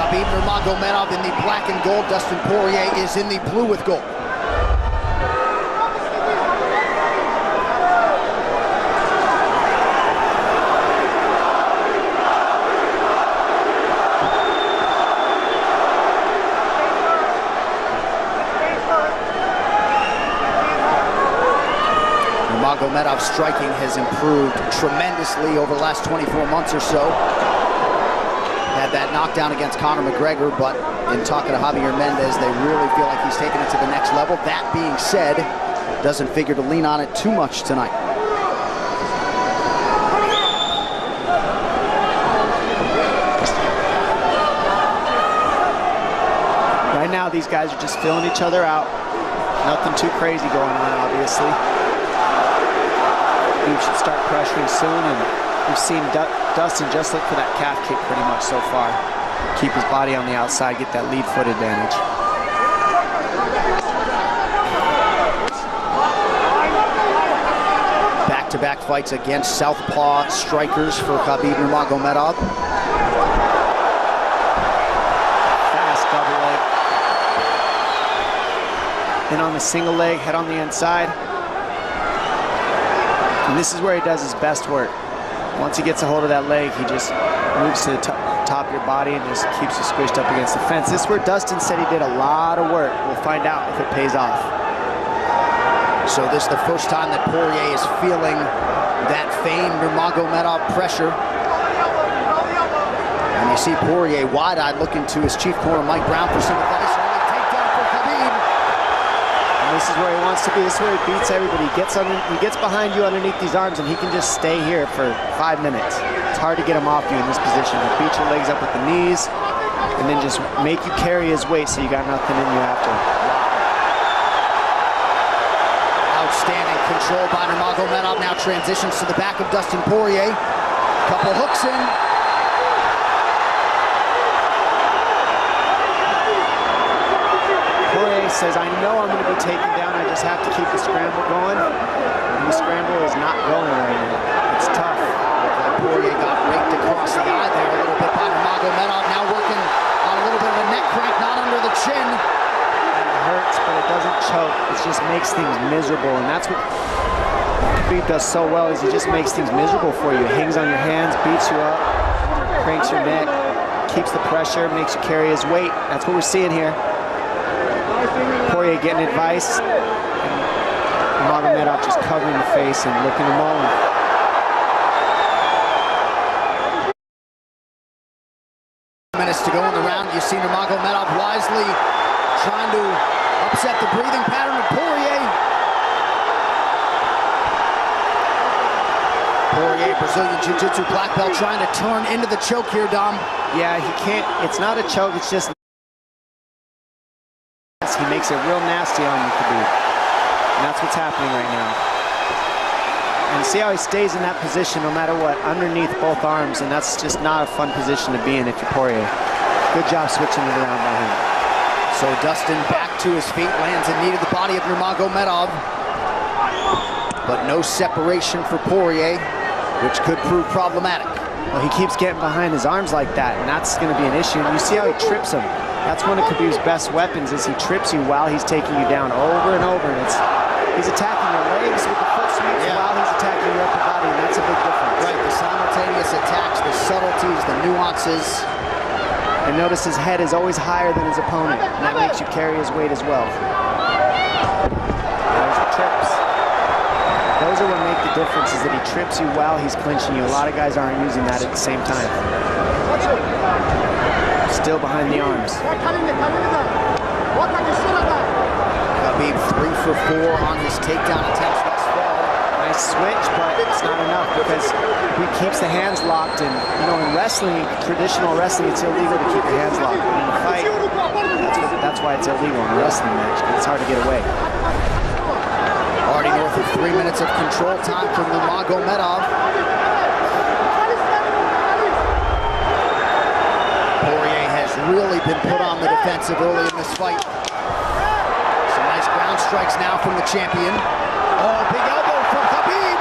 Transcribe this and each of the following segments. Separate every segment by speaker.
Speaker 1: Khabib Nurmagomedov in the black and gold. Dustin Poirier is in the blue with gold. Nurmagomedov's striking has improved tremendously over the last 24 months or so. Had that knockdown against Conor McGregor, but in talking to Javier Mendez, they really feel like he's taking it to the next level. That being said, doesn't figure to lean on it too much tonight.
Speaker 2: Right now, these guys are just filling each other out. Nothing too crazy going on, obviously. We should start pressuring soon, and we've seen Dustin just look for that calf kick pretty much so far. Keep his body on the outside, get that lead foot advantage.
Speaker 1: Back-to-back fights against southpaw strikers for Khabib Nurmagomedov.
Speaker 2: Fast double leg. Then on the single leg, head on the inside. And this is where he does his best work. Once he gets a hold of that leg, he just moves to the top of your body and just keeps you squished up against the fence. This is where Dustin said he did a lot of work. We'll find out if it pays off.
Speaker 1: So this is the first time that Poirier is feeling that famed Nurmagomedov pressure. And you see Poirier wide-eyed looking to his chief corner, Mike Brown, for some advice. Early takedown for Khabib.
Speaker 2: This is where he wants to be. This is where he beats everybody. He gets behind you underneath these arms, and he can just stay here for 5 minutes. It's hard to get him off you in this position. He'll beat your legs up with the knees, and then just make you carry his weight so you got nothing in you after.
Speaker 1: Outstanding control by Nurmagomedov. Now transitions to the back of Dustin Poirier. Couple hooks in.
Speaker 2: Says, I know I'm going to be taken down, I just have to keep the scramble going, and the scramble is not going right now. It's tough.
Speaker 1: Poirier got raked across the eye there a little bit by Nurmagomedov, now working on a little bit of a neck crank, not under the chin.
Speaker 2: It hurts, but it doesn't choke. It just makes things miserable, and that's what Khabib does so well, is he just makes things miserable for you. Hangs on your hands, beats you up, cranks your neck, keeps the pressure, makes you carry his weight. That's what we're seeing here. Poirier getting advice, and Nurmagomedov just covering the face and looking him all.
Speaker 1: Minutes to go in the round. You see Nurmagomedov wisely trying to upset the breathing pattern of Poirier. Poirier, Brazilian Jiu-Jitsu black belt, trying to turn into the choke here, Dom.
Speaker 2: Yeah, he can't. It's not a choke, it's just he makes it real nasty on you, Khabib. And that's what's happening right now. And see how he stays in that position no matter what, underneath both arms, and that's just not a fun position to be in if you're Poirier. Good job switching it around by him.
Speaker 1: So Dustin back to his feet, lands in knee to the body of Nurmagomedov. But no separation for Poirier, which could prove problematic.
Speaker 2: Well, he keeps getting behind his arms like that, and that's going to be an issue. And you see how he trips him. That's one of Khabib's best weapons, is he trips you while he's taking you down over and over. And he's attacking your legs with the foot sweeps while he's attacking your upper body, and that's a big difference.
Speaker 1: Right, the simultaneous attacks, the subtleties, the nuances.
Speaker 2: And notice his head is always higher than his opponent, and that makes you carry his weight as well. There's the trips. Those are what make the difference, is that he trips you while he's clinching you. A lot of guys aren't using that at the same time. Still behind the arms.
Speaker 1: Khabib 3 for 4 on his takedown attempts thus far.
Speaker 2: Nice switch, but it's not enough because he keeps the hands locked. And you know, in wrestling, traditional wrestling, it's illegal to keep the hands locked. But in a fight, that's why it's illegal in a wrestling match, because it's hard to get away.
Speaker 1: Already north of 3 minutes of control time for Nurmagomedov. Poirier has really been put on the defensive early in this fight. Some nice ground strikes now from the champion. Oh, big elbow from Khabib.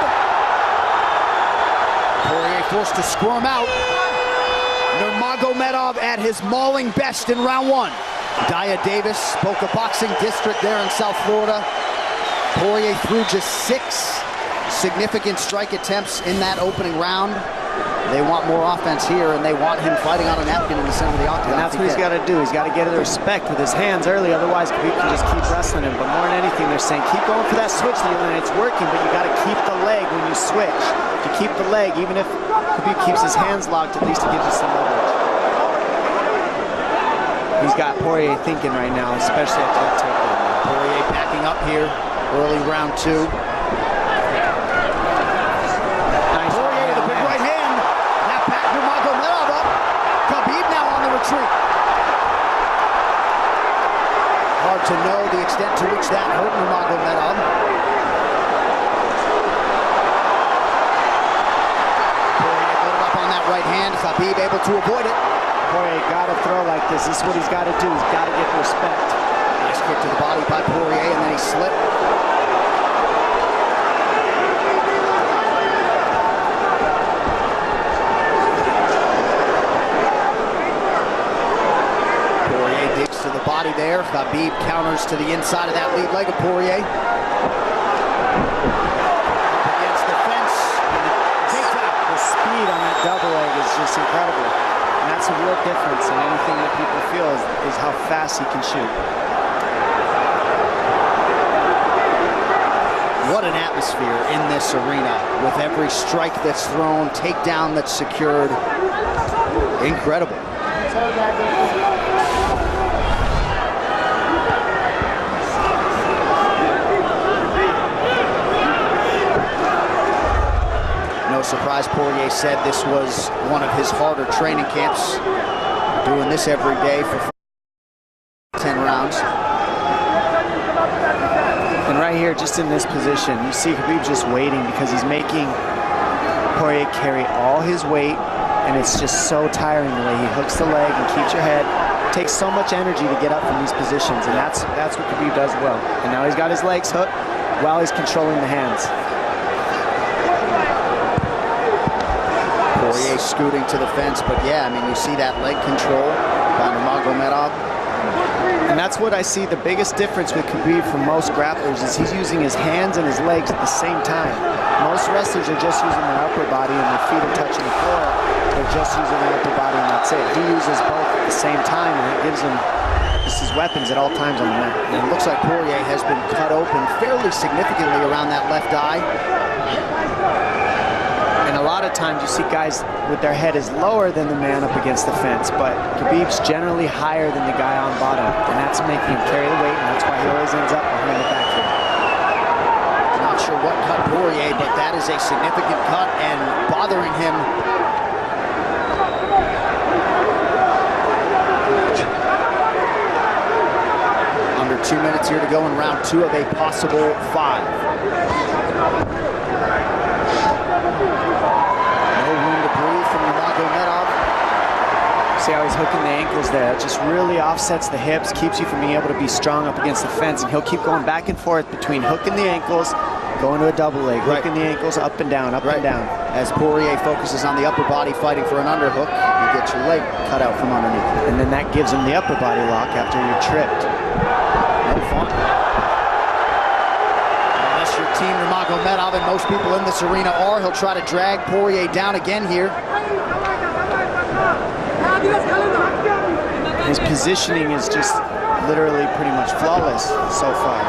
Speaker 1: Poirier forced to squirm out. Nurmagomedov Nurmagomedov at his mauling best in round one. Daya Davis, Boca Boxing District there in South Florida. Poirier threw just 6 significant strike attempts in that opening round. They want more offense here, and they want him fighting on a napkin in the center of the octagon.
Speaker 2: And that's what he's got to do. He's got to get the respect with his hands early. Otherwise, Khabib can just keep wrestling him. But more than anything, they're saying keep going for that switch, and it's working. But you got to keep the leg when you switch. To keep the leg, even if Khabib keeps his hands locked, at least it gives you some leverage. He's got Poirier thinking right now, especially at that takedown.
Speaker 1: Poirier backing up here, early round 2. Hard to know the extent to which that hurt Nurmagomedov. Poirier loaded up on that right hand. Khabib able to avoid it.
Speaker 2: Poirier got to throw like this. This is what he's got to do. He's got to get respect.
Speaker 1: Nice kick to the body by Poirier, and then he slipped. Body there. Khabib counters to the inside of that lead leg of Poirier. Against the fence.
Speaker 2: The speed on that double leg is just incredible. And that's a real difference in anything that people feel is how fast he can shoot.
Speaker 1: What an atmosphere in this arena with every strike that's thrown, takedown that's secured. Incredible. No surprise, Poirier said this was one of his harder training camps. Doing this every day for 10 rounds.
Speaker 2: And right here, just in this position, you see Khabib just waiting because he's making Poirier carry all his weight, and it's just so tiring the way he hooks the leg and keeps your head. It takes so much energy to get up from these positions, and that's what Khabib does well. And now he's got his legs hooked while he's controlling the hands.
Speaker 1: Poirier scooting to the fence, but yeah, I mean, you see that leg control by Nurmagomedov.
Speaker 2: And that's what I see the biggest difference with Khabib from most grapplers is he's using his hands and his legs at the same time. Most wrestlers are just using their upper body and their feet are touching the floor. They're just using their upper body and that's it. He uses both at the same time, and it gives him just his weapons at all times on the mat.
Speaker 1: And it looks like Poirier has been cut open fairly significantly around that left eye.
Speaker 2: And a lot of times you see guys with their head is lower than the man up against the fence, but Khabib's generally higher than the guy on bottom, and that's making him carry the weight, and that's why he always ends up behind the back here.
Speaker 1: Not sure what cut Poirier, but that is a significant cut and bothering him. Under 2 minutes here to go in round 2 of a possible 5.
Speaker 2: See how he's hooking the ankles there. It just really offsets the hips, keeps you from being able to be strong up against the fence, and he'll keep going back and forth between hooking the ankles, going to a double leg, hooking the ankles up and down, up and down.
Speaker 1: As Poirier focuses on the upper body fighting for an underhook, you get your leg cut out from underneath.
Speaker 2: And then that gives him the upper body lock after you're tripped.
Speaker 1: No fun. Unless you're Team Nurmagomedov, and most people in this arena are, he'll try to drag Poirier down again here.
Speaker 2: His positioning is just literally pretty much flawless so far.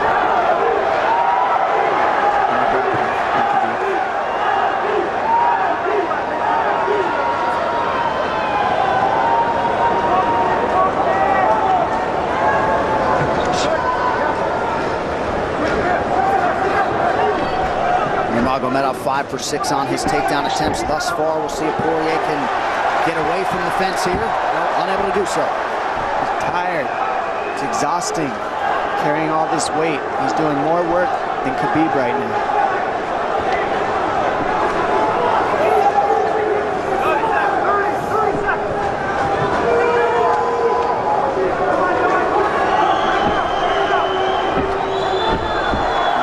Speaker 1: Nurmagomedov 5 for 6 on his takedown attempts thus far. We'll see if Poirier can get away from the fence here. Unable to do so.
Speaker 2: He's tired. It's exhausting carrying all this weight. He's doing more work than Khabib right now.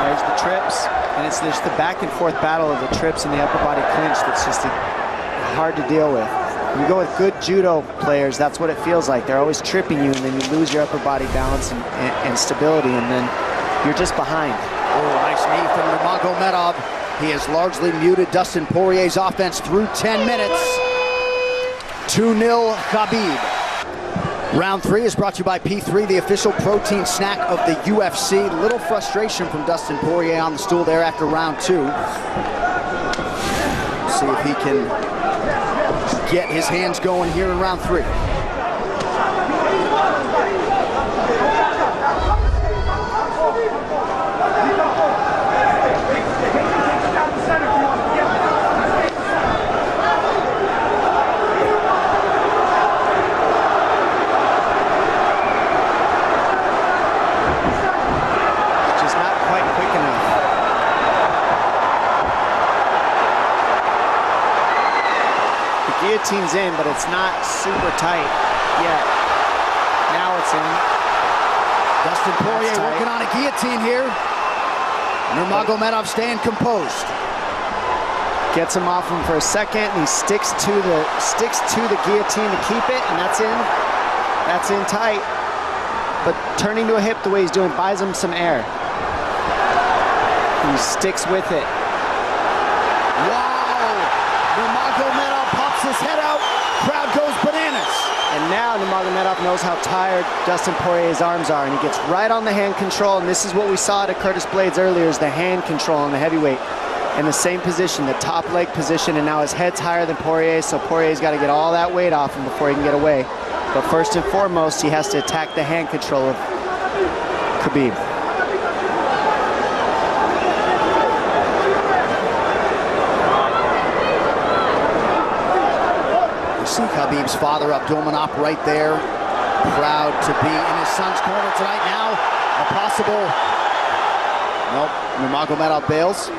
Speaker 2: There's the trips, and it's just the back and forth battle of the trips and the upper body clinch that's just hard to deal with. You go with good judo players, that's what it feels like. They're always tripping you, and then you lose your upper body balance and stability, and then you're just behind.
Speaker 1: Oh, nice knee from Nurmagomedov. He has largely muted Dustin Poirier's offense through 10 minutes. 2-0 Khabib. Round 3 is brought to you by P3, the official protein snack of the UFC. Little frustration from Dustin Poirier on the stool there after round 2. See if he can get his hands going here in round 3.
Speaker 2: Guillotine's in, but it's not super tight yet. Now it's in.
Speaker 1: Dustin Poirier working on a guillotine here. Nurmagomedov staying composed.
Speaker 2: Gets him off him for a second, and he sticks to the guillotine to keep it, and that's in. That's in tight. But turning to a hip the way he's doing buys him some air. He sticks with it.
Speaker 1: Wow! Nurmagomedov pops his head out, crowd goes bananas.
Speaker 2: And now Nurmagomedov knows how tired Dustin Poirier's arms are, and he gets right on the hand control, and this is what we saw at Curtis Blaydes earlier, is the hand control on the heavyweight. In the same position, the top leg position, and now his head's higher than Poirier's, so Poirier's got to get all that weight off him before he can get away. But first and foremost, he has to attack the hand control of Khabib.
Speaker 1: See Khabib's father, Abdominop, right there. Proud to be in his son's corner tonight. Now, a possible... Nope, Nurmagomedov bails.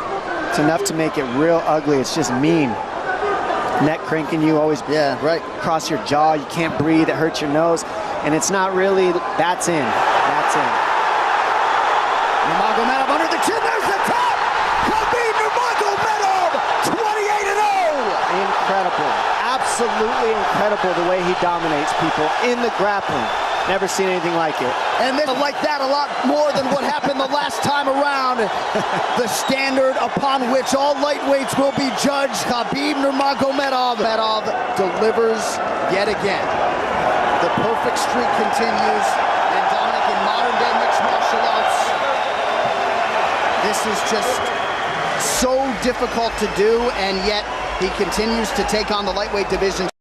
Speaker 2: It's enough to make it real ugly. It's just mean. Neck cranking you, always cross your jaw. You can't breathe, it hurts your nose. And it's not really... That's in. That's in.
Speaker 1: Nurmagomedov under the chin. There's the top! Khabib Nurmagomedov, 28-0!
Speaker 2: Incredible. Absolutely incredible the way he dominates people in the grappling. Never seen anything like it.
Speaker 1: And they like that a lot more than what happened the last time around. The standard upon which all lightweights will be judged. Khabib Nurmagomedov delivers yet again. The perfect streak continues. And Dominic, in modern day mixed martial arts, this is just so difficult to do, and yet he continues to take on the lightweight division.